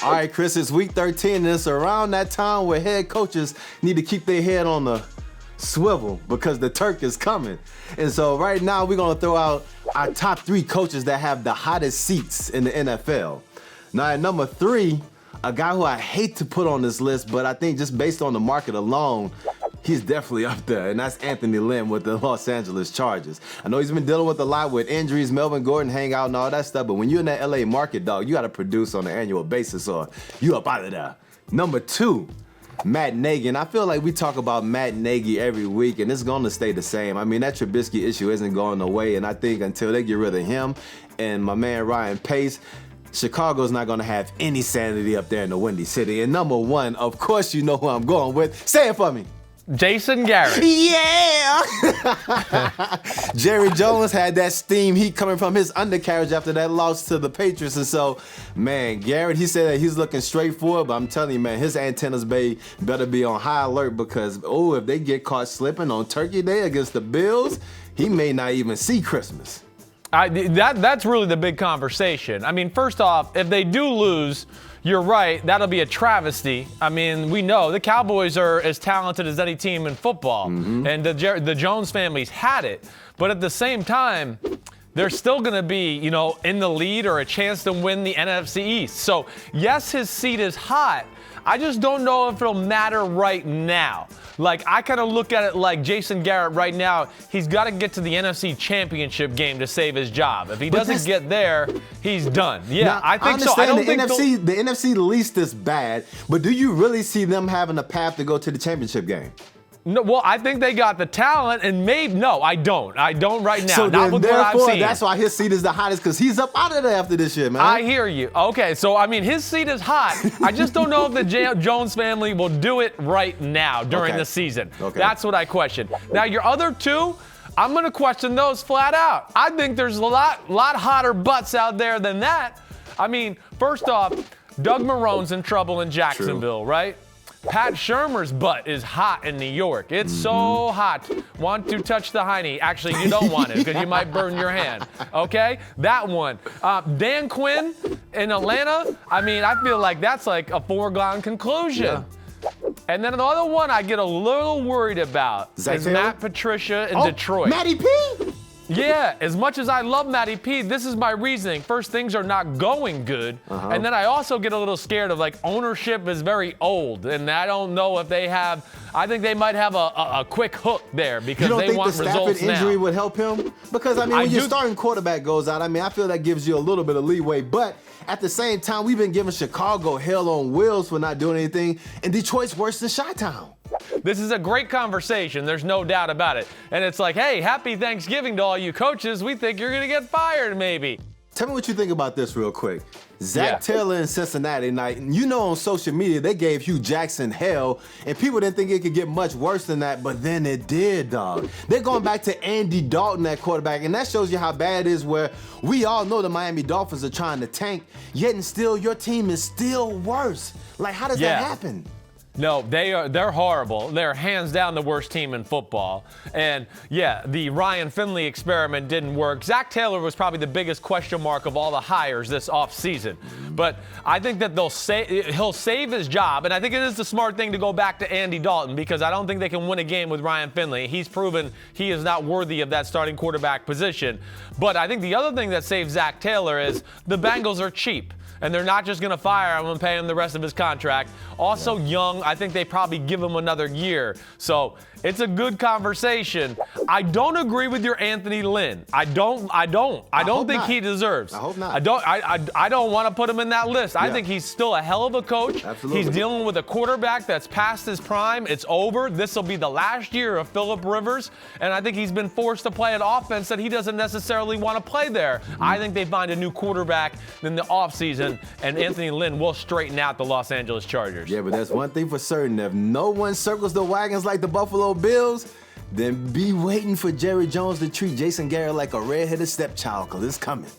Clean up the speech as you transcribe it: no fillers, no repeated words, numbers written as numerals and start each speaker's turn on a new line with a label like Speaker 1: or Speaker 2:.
Speaker 1: All right, Chris, it's week 13, and it's around that time where head coaches need to keep their head on the swivel because the Turk is coming. And so right now we're going to throw out our top 3 coaches that have the hottest seats in the NFL. Now at number 3, a guy who I hate to put on this list, but I think just based on the market alone, he's definitely up there, and that's Anthony Lynn with the Los Angeles Chargers. I know he's been dealing with a lot with injuries, Melvin Gordon hang out and all that stuff, but when you're in that LA market, dog, you got to produce on an annual basis or you up out of there. Number 2, Matt Nagy, and I feel like we talk about Matt Nagy every week, and it's going to stay the same. I mean, that Trubisky issue isn't going away, and I think until they get rid of him and my man Ryan Pace, Chicago's not going to have any sanity up there in the Windy City. And number 1, of course you know who I'm going with. Say it for me.
Speaker 2: Jason Garrett.
Speaker 1: Yeah! Jerry Jones had that steam heat coming from his undercarriage after that loss to the Patriots. And so, man, Garrett, he said that he's looking straight forward, but I'm telling you, man, his antennas better be on high alert because, if they get caught slipping on Turkey Day against the Bills, he may not even see Christmas.
Speaker 2: That's really the big conversation. I mean, first off, if they do lose, you're right, that'll be a travesty. I mean, we know the Cowboys are as talented as any team in football, and the Jones family's had it. But at the same time, they're still going to be, in the lead or a chance to win the NFC East. So, yes, his seat is hot. I just don't know if it'll matter right now. Like, I kind of look at it like Jason Garrett right now, he's got to get to the NFC Championship game to save his job. If he doesn't get there, he's done. Yeah,
Speaker 1: now,
Speaker 2: I think so. I don't think
Speaker 1: the NFC least is bad, but do you really see them having a path to go to the championship game?
Speaker 2: No, well, I think they got the talent, and no, I don't. I don't right now. So not with what I've seen.
Speaker 1: That's why his seat is the hottest, because he's up out of there after this year, man.
Speaker 2: I hear you. Okay, so, I mean, his seat is hot. I just don't know if the Jones family will do it right now during the season. Okay. That's what I question. Now, your other 2, I'm going to question those flat out. I think there's a lot hotter butts out there than that. I mean, first off, Doug Marrone's in trouble in Jacksonville, right? Pat Shurmur's butt is hot in New York. It's so hot. Want to touch the hiney. Actually, you don't want it because you might burn your hand. Okay? That one. Dan Quinn in Atlanta, I mean, I feel like that's like a foregone conclusion. Yeah. And then the other one I get a little worried about is Matt Patricia in Detroit.
Speaker 1: Matty P?
Speaker 2: Yeah, as much as I love Matty P, this is my reasoning. First, things are not going good. And then I also get a little scared of, like, ownership is very old. And I don't know if they have – I think they might have a quick hook there because they want results now. You don't think the Stafford injury
Speaker 1: would help him? Because, I mean, when your starting quarterback goes out, I mean, I feel that gives you a little bit of leeway. But at the same time, we've been giving Chicago hell on wheels for not doing anything. And Detroit's worse than Chi-Town.
Speaker 2: This is a great conversation. There's no doubt about it. And it's like, hey, happy Thanksgiving to all you coaches. We think you're going to get fired maybe.
Speaker 1: Tell me what you think about this real quick. Zach Taylor in Cincinnati. Now, on social media, they gave Hugh Jackson hell, and people didn't think it could get much worse than that, but then it did, dog. They're going back to Andy Dalton at quarterback, and that shows you how bad it is where we all know the Miami Dolphins are trying to tank, yet and still your team is still worse. Like, how does that happen?
Speaker 2: No, they're horrible. They're hands down the worst team in football. And, the Ryan Finley experiment didn't work. Zach Taylor was probably the biggest question mark of all the hires this offseason. But I think that he'll save his job. And I think it is the smart thing to go back to Andy Dalton because I don't think they can win a game with Ryan Finley. He's proven he is not worthy of that starting quarterback position. But I think the other thing that saves Zach Taylor is the Bengals are cheap. And they're not just going to fire him and pay him the rest of his contract. Also young, I think they probably give him another year. So it's a good conversation. I don't agree with your Anthony Lynn. I don't think he deserves.
Speaker 1: I hope not.
Speaker 2: I don't want to put him in that list. I think he's still a hell of a coach.
Speaker 1: Absolutely.
Speaker 2: He's dealing with a quarterback that's past his prime. It's over. This will be the last year of Phillip Rivers. And I think he's been forced to play an offense that he doesn't necessarily want to play there. I think they find a new quarterback in the offseason, and Anthony Lynn will straighten out the Los Angeles Chargers.
Speaker 1: Yeah, but that's one thing for certain. If no one circles the wagons like the Buffalo Bills, then be waiting for Jerry Jones to treat Jason Garrett like a redheaded stepchild, because it's coming.